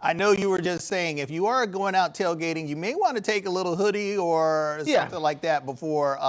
I know you were just saying if you are going out tailgating, you may want to take a little hoodie or something like that before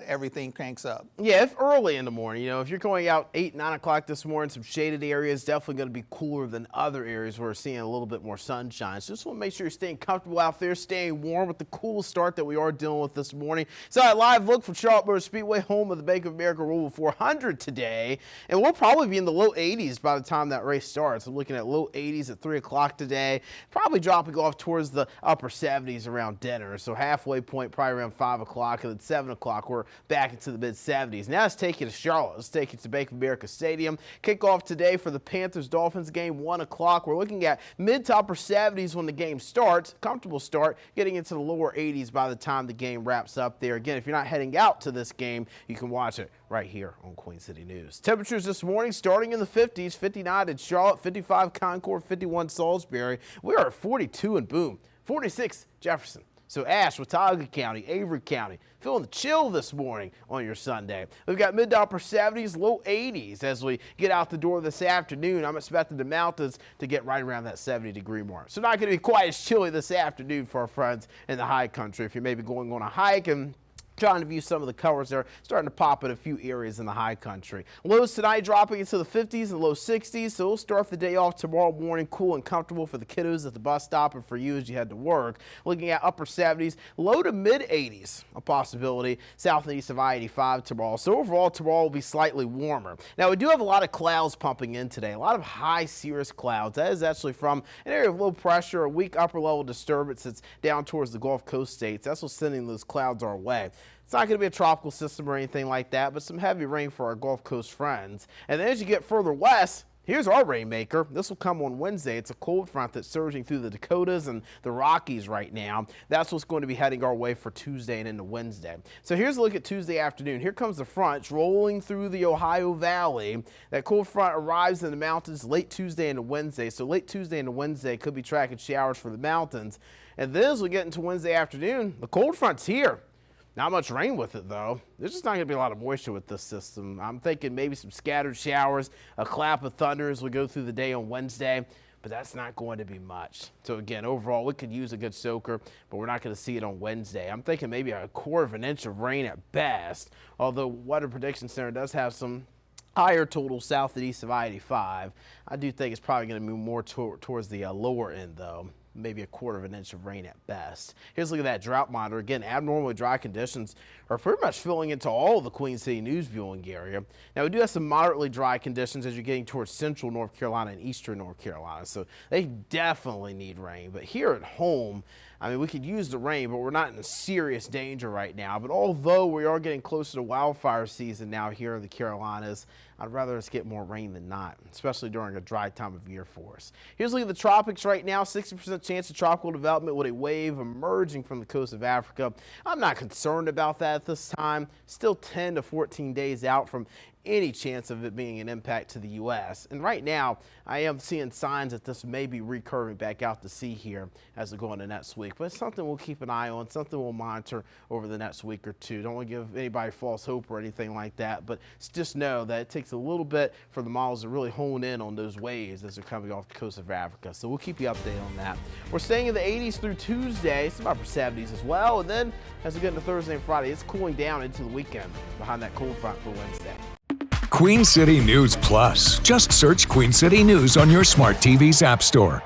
everything cranks up. Yeah, if early in the morning, if you're going out 8, 9 o'clock this morning, some shaded areas, definitely going to be cooler than other areas where we're seeing a little bit more sunshine. So just want to make sure you're staying comfortable out there, staying warm with the cool start that we are dealing with this morning. So a live look from Charlotte Motor Speedway, home of the Bank of America Roval 400 today. And we'll probably be in the low 80s by the time that race starts. I'm looking at low 80s at 3 o'clock today. Probably dropping off towards the upper 70s around dinner. So halfway point probably around 5 o'clock, and then 7 o'clock we're back into the mid-70s. Now let's take you to Charlotte. Let's take you to Bank of America Stadium. Kickoff today for the Panthers-Dolphins game, 1 o'clock. We're looking at mid to upper 70s when the game starts. Comfortable start, getting into the lower 80s by the time the game wraps up there. Again, if you're not heading out to this game, you can watch it right here on Queen City News. Temperatures this morning starting in the 50s, 59 in Charlotte, 55 Concord, 51 Salisbury. We are at 42 in Boone, 46 Jefferson. So Ashe, Watauga County, Avery County, feeling the chill this morning on your Sunday. We've got mid to upper 70s, low 80s as we get out the door this afternoon. I'm expecting the mountains to get right around that 70-degree mark. So not going to be quite as chilly this afternoon for our friends in the high country. If you're maybe going on a hike and trying to view some of the colors there, starting to pop in a few areas in the high country. Lows tonight dropping into the 50s and low 60s, so we'll start the day off tomorrow morning cool and comfortable for the kiddos at the bus stop and for you as you head to work. Looking at upper 70s, low to mid 80s, a possibility south and east of I-85 tomorrow. So overall, tomorrow will be slightly warmer. Now, we do have a lot of clouds pumping in today, a lot of high cirrus clouds. That is actually from an area of low pressure, a weak upper level disturbance that's down towards the Gulf Coast states. That's what's sending those clouds our way. It's not going to be a tropical system or anything like that, but some heavy rain for our Gulf Coast friends. And then as you get further west, here's our rainmaker. This will come on Wednesday. It's a cold front that's surging through the Dakotas and the Rockies right now. That's what's going to be heading our way for Tuesday and into Wednesday. So here's a look at Tuesday afternoon. Here comes the front. It's rolling through the Ohio Valley. That cold front arrives in the mountains late Tuesday into Wednesday. So late Tuesday into Wednesday could be tracking showers for the mountains. And then as we get into Wednesday afternoon, the cold front's here. Not much rain with it, though. There's just not going to be a lot of moisture with this system. I'm thinking maybe some scattered showers, a clap of thunder as we go through the day on Wednesday, but that's not going to be much. So, again, overall, we could use a good soaker, but we're not going to see it on Wednesday. I'm thinking maybe a quarter of an inch of rain at best, although Weather Prediction Center does have some higher total south and east of I-85. I do think it's probably going to move more towards the lower end, though. Maybe a quarter of an inch of rain at best. Here's a look at that drought monitor. Again, abnormally dry conditions are pretty much filling into all of the Queen City News viewing area. Now, we do have some moderately dry conditions as you're getting towards central North Carolina and eastern North Carolina, so they definitely need rain. But here at home, I mean, we could use the rain, but we're not in serious danger right now. But although we are getting closer to wildfire season now here in the Carolinas, I'd rather us get more rain than not, especially during a dry time of year for us. Here's a look at the tropics right now. 60% chance of tropical development with a wave emerging from the coast of Africa. I'm not concerned about that at this time. Still 10 to 14 days out from any chance of it being an impact to the U.S. And right now, I am seeing signs that this may be recurving back out to sea here as we go into next week. But it's something we'll keep an eye on, something we'll monitor over the next week or two. Don't want to give anybody false hope or anything like that, but just know that it takes a little bit for the models to really hone in on those waves as they're coming off the coast of Africa. So we'll keep you updated on that. We're staying in the 80s through Tuesday, some upper 70s as well. And then as we get into Thursday and Friday, it's cooling down into the weekend behind that cold front for Wednesday. Queen City News Plus. Just search Queen City News on your smart TV's app store.